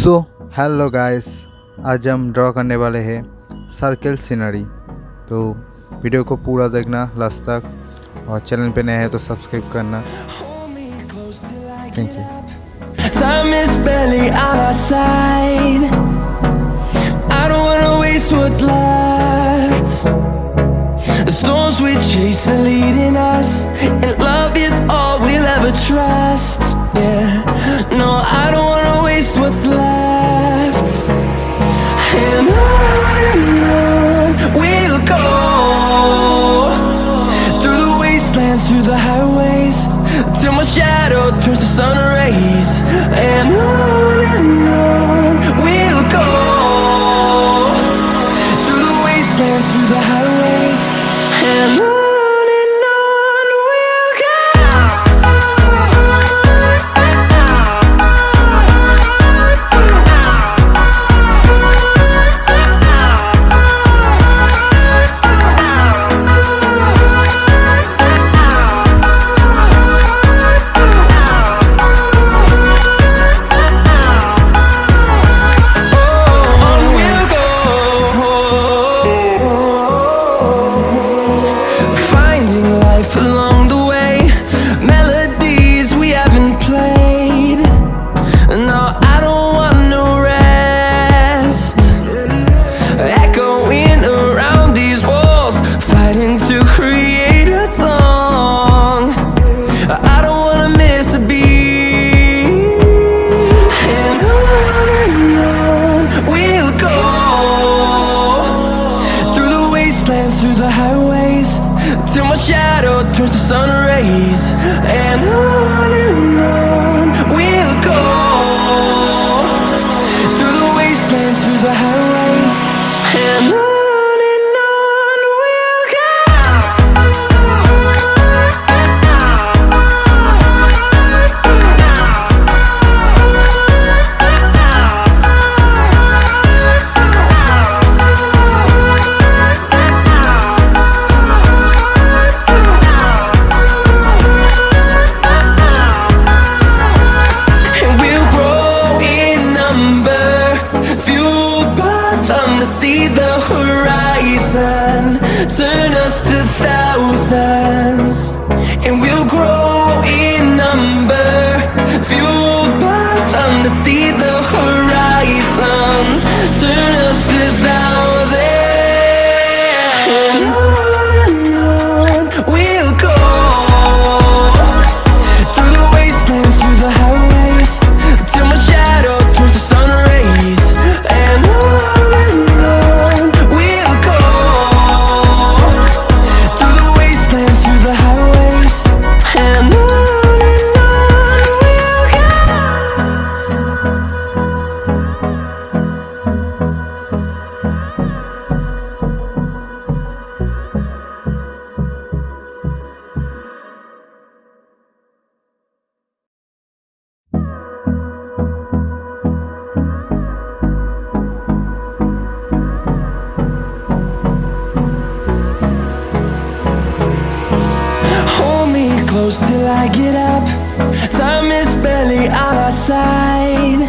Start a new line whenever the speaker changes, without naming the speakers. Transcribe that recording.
So hello guys, आज हम draw करने वाले हैं सर्कल सीनरी। तो वीडियो को पूरा देखना लास्ट तक, और चैनल पे नए हैं तो सब्सक्राइब करना। Thank you.
Time is barely on our side. I don't wanna waste what's left. The storms we chase are leading us, and love is all we'll ever trust. Yeah, no, I don't wanna waste what's left. And on we'll go, through the wastelands, through the highways, till my shadow turns to sun rays. And on we'll go, through the wastelands, through the highways, and on we'll go. Along the way, melodies we haven't played. No, I don't want no rest. Echoing around these walls, fighting to create a song. I don't wanna miss a beat. And on we'll go, through the wastelands, through the highways, till my shadow turns to sun rays. And on we'll go, through the wastelands, through the highways, and on we'll go. See the horizon, turn us to thousands, and we'll grow in number, fueled by them to see the horizon, turn us to thousands, and on we'll go, through the wastelands, through the highways, till my shadow turns to sun rays. And close till I get up. Time is barely on our side.